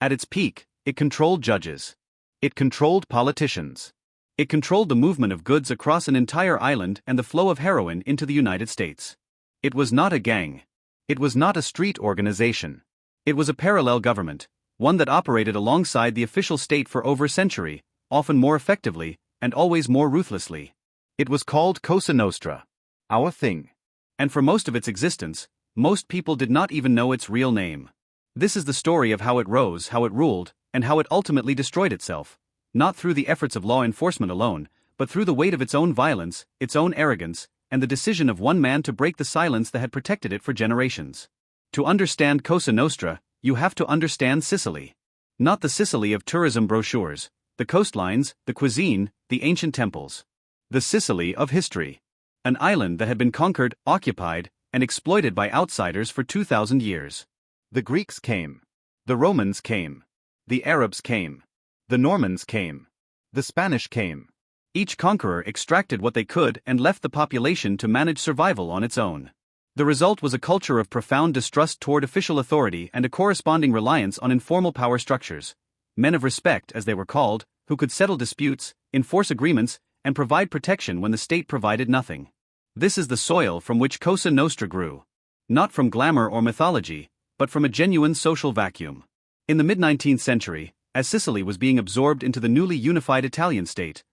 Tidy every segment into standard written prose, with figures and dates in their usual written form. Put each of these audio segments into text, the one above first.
At its peak, it controlled judges. It controlled politicians. It controlled the movement of goods across an entire island and the flow of heroin into the United States. It was not a gang. It was not a street organization. It was a parallel government, one that operated alongside the official state for over a century, often more effectively, and always more ruthlessly. It was called Cosa Nostra, our thing. And for most of its existence, most people did not even know its real name. This is the story of how it rose, how it ruled, and how it ultimately destroyed itself, not through the efforts of law enforcement alone, but through the weight of its own violence, its own arrogance, and the decision of one man to break the silence that had protected it for generations. To understand Cosa Nostra, you have to understand Sicily. Not the Sicily of tourism brochures, the coastlines, the cuisine, the ancient temples. The Sicily of history. An island that had been conquered, occupied, and exploited by outsiders for 2,000 years. The Greeks came. The Romans came. The Arabs came. The Normans came. The Spanish came. Each conqueror extracted what they could and left the population to manage survival on its own. The result was a culture of profound distrust toward official authority and a corresponding reliance on informal power structures. Men of respect, as they were called, who could settle disputes, enforce agreements, and provide protection when the state provided nothing. This is the soil from which Cosa Nostra grew. Not from glamour or mythology, but from a genuine social vacuum. In the mid-19th century, as Sicily was being absorbed into the newly unified Italian state,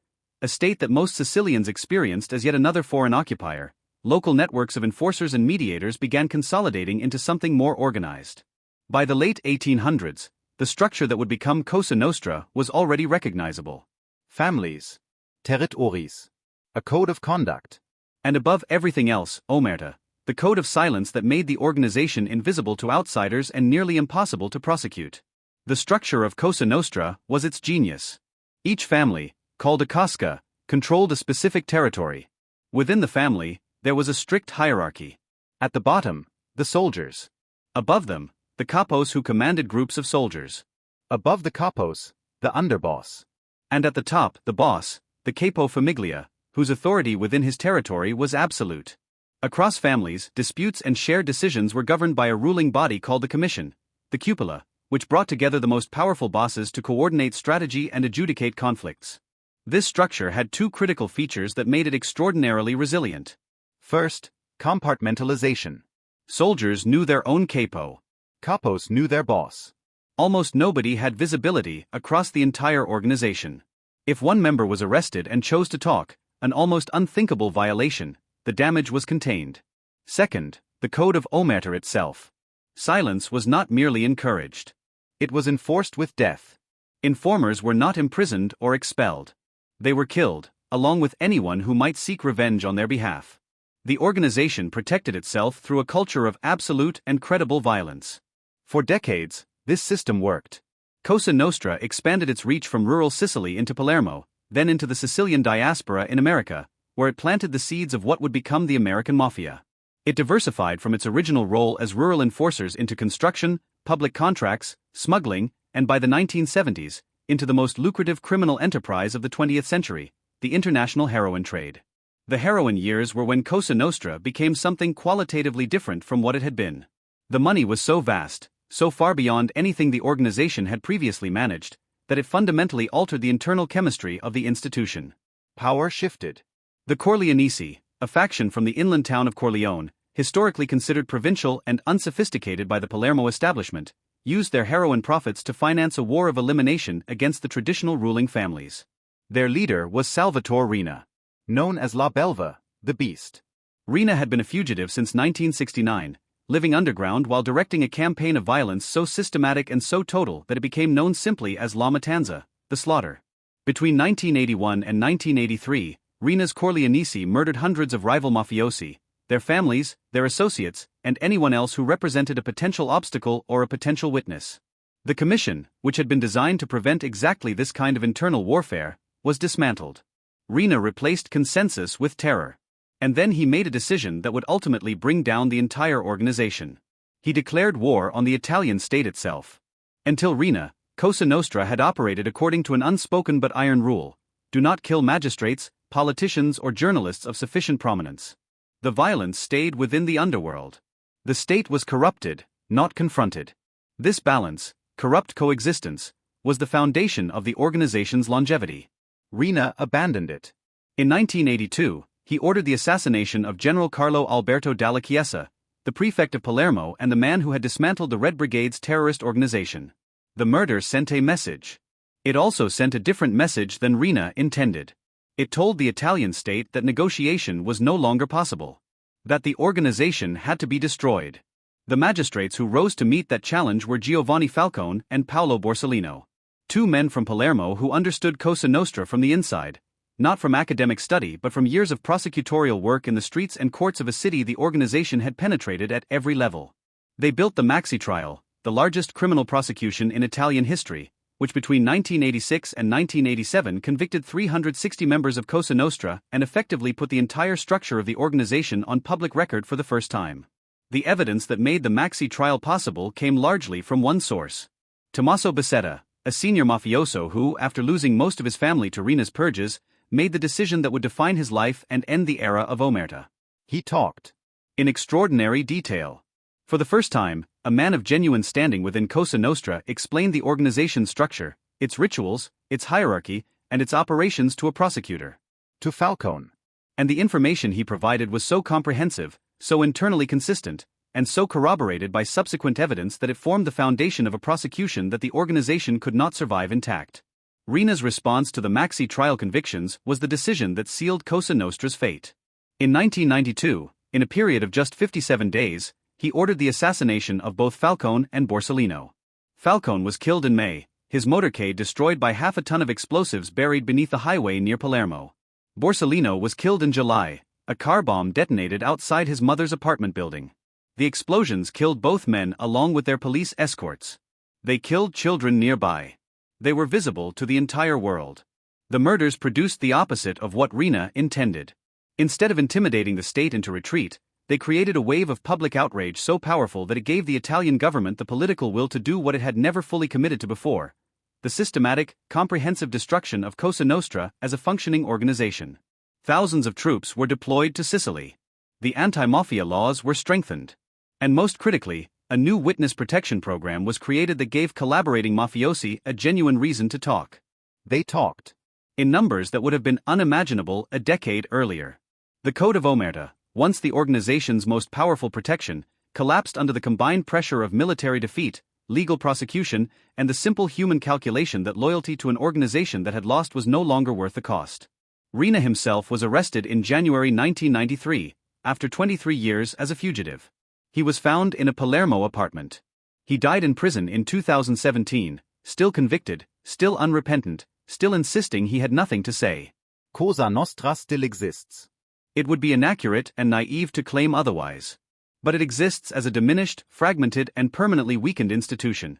a state that most Sicilians experienced as yet another foreign occupier, local networks of enforcers and mediators began consolidating into something more organized. By the late 1800s, the structure that would become Cosa Nostra was already recognizable. Families. Territories. A code of conduct. And above everything else, omertà, the code of silence that made the organization invisible to outsiders and nearly impossible to prosecute. The structure of Cosa Nostra was its genius. Each family, called a casca, controlled a specific territory. Within the family, there was a strict hierarchy. At the bottom, the soldiers. Above them, the capos who commanded groups of soldiers. Above the capos, the underboss. And at the top, the boss, the capo famiglia, whose authority within his territory was absolute. Across families, disputes and shared decisions were governed by a ruling body called the commission, the cupola, which brought together the most powerful bosses to coordinate strategy and adjudicate conflicts. This structure had two critical features that made it extraordinarily resilient. First, compartmentalization. Soldiers knew their own capo. Capos knew their boss. Almost nobody had visibility across the entire organization. If one member was arrested and chose to talk, an almost unthinkable violation, the damage was contained. Second, the code of omertà itself. Silence was not merely encouraged. It was enforced with death. Informers were not imprisoned or expelled. They were killed, along with anyone who might seek revenge on their behalf. The organization protected itself through a culture of absolute and credible violence. For decades, this system worked. Cosa Nostra expanded its reach from rural Sicily into Palermo, then into the Sicilian diaspora in America, where it planted the seeds of what would become the American Mafia. It diversified from its original role as rural enforcers into construction, public contracts, smuggling, and by the 1970s, into the most lucrative criminal enterprise of the 20th century, the international heroin trade. The heroin years were when Cosa Nostra became something qualitatively different from what it had been. The money was so vast, so far beyond anything the organization had previously managed, that it fundamentally altered the internal chemistry of the institution. Power shifted. The Corleonesi, a faction from the inland town of Corleone, historically considered provincial and unsophisticated by the Palermo establishment, used their heroin profits to finance a war of elimination against the traditional ruling families. Their leader was Salvatore Riina, known as La Belva, the Beast. Riina had been a fugitive since 1969, living underground while directing a campaign of violence so systematic and so total that it became known simply as La Matanza, the slaughter. Between 1981 and 1983, Riina's Corleonesi murdered hundreds of rival mafiosi, their families, their associates, and anyone else who represented a potential obstacle or a potential witness. The commission, which had been designed to prevent exactly this kind of internal warfare, was dismantled. Riina replaced consensus with terror. And then he made a decision that would ultimately bring down the entire organization. He declared war on the Italian state itself. Until Riina, Cosa Nostra had operated according to an unspoken but iron rule: do not kill magistrates, politicians, or journalists of sufficient prominence. The violence stayed within the underworld. The state was corrupted, not confronted. This balance, corrupt coexistence, was the foundation of the organization's longevity. Riina abandoned it. In 1982, he ordered the assassination of General Carlo Alberto Dalla Chiesa, the prefect of Palermo and the man who had dismantled the Red Brigade's terrorist organization. The murder sent a message. It also sent a different message than Riina intended. It told the Italian state that negotiation was no longer possible. That the organization had to be destroyed. The magistrates who rose to meet that challenge were Giovanni Falcone and Paolo Borsellino. Two men from Palermo who understood Cosa Nostra from the inside, not from academic study but from years of prosecutorial work in the streets and courts of a city the organization had penetrated at every level. They built the Maxi trial, the largest criminal prosecution in Italian history, which between 1986 and 1987 convicted 360 members of Cosa Nostra and effectively put the entire structure of the organization on public record for the first time. The evidence that made the Maxi trial possible came largely from one source. Tommaso Buscetta, a senior mafioso who, after losing most of his family to Riina's purges, made the decision that would define his life and end the era of omertà. He talked in extraordinary detail. For the first time, a man of genuine standing within Cosa Nostra explained the organization's structure, its rituals, its hierarchy, and its operations to a prosecutor. To Falcone. And the information he provided was so comprehensive, so internally consistent, and so corroborated by subsequent evidence that it formed the foundation of a prosecution that the organization could not survive intact. Riina's response to the Maxi trial convictions was the decision that sealed Cosa Nostra's fate. In 1992, in a period of just 57 days, he ordered the assassination of both Falcone and Borsellino. Falcone was killed in May, his motorcade destroyed by half a ton of explosives buried beneath the highway near Palermo. Borsellino was killed in July, a car bomb detonated outside his mother's apartment building. The explosions killed both men along with their police escorts. They killed children nearby. They were visible to the entire world. The murders produced the opposite of what Riina intended. Instead of intimidating the state into retreat, they created a wave of public outrage so powerful that it gave the Italian government the political will to do what it had never fully committed to before: the systematic, comprehensive destruction of Cosa Nostra as a functioning organization. Thousands of troops were deployed to Sicily. The anti-mafia laws were strengthened. And most critically, a new witness protection program was created that gave collaborating mafiosi a genuine reason to talk. They talked in numbers that would have been unimaginable a decade earlier. The Code of Omertà, once the organization's most powerful protection, collapsed under the combined pressure of military defeat, legal prosecution, and the simple human calculation that loyalty to an organization that had lost was no longer worth the cost. Riina himself was arrested in January 1993, after 23 years as a fugitive. He was found in a Palermo apartment. He died in prison in 2017, still convicted, still unrepentant, still insisting he had nothing to say. Cosa Nostra still exists. It would be inaccurate and naive to claim otherwise. But it exists as a diminished, fragmented, and permanently weakened institution,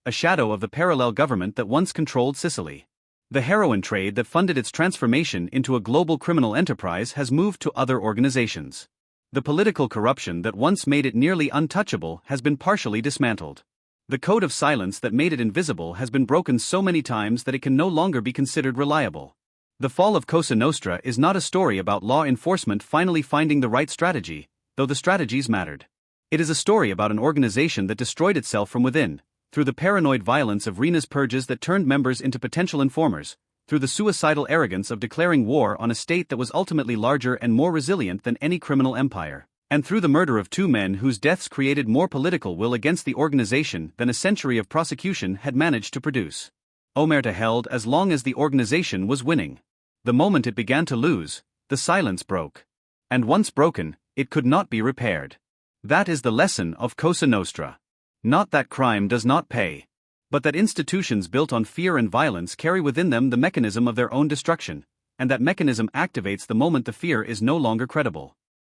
a shadow of the parallel government that once controlled Sicily. The heroin trade that funded its transformation into a global criminal enterprise has moved to other organizations. The political corruption that once made it nearly untouchable has been partially dismantled. The code of silence that made it invisible has been broken so many times that it can no longer be considered reliable. The fall of Cosa Nostra is not a story about law enforcement finally finding the right strategy, though the strategies mattered. It is a story about an organization that destroyed itself from within, through the paranoid violence of Riina's purges that turned members into potential informers, through the suicidal arrogance of declaring war on a state that was ultimately larger and more resilient than any criminal empire, and through the murder of two men whose deaths created more political will against the organization than a century of prosecution had managed to produce. Omertà held as long as the organization was winning. The moment it began to lose, the silence broke. And once broken, it could not be repaired. That is the lesson of Cosa Nostra. Not that crime does not pay, but that institutions built on fear and violence carry within them the mechanism of their own destruction, and that mechanism activates the moment the fear is no longer credible.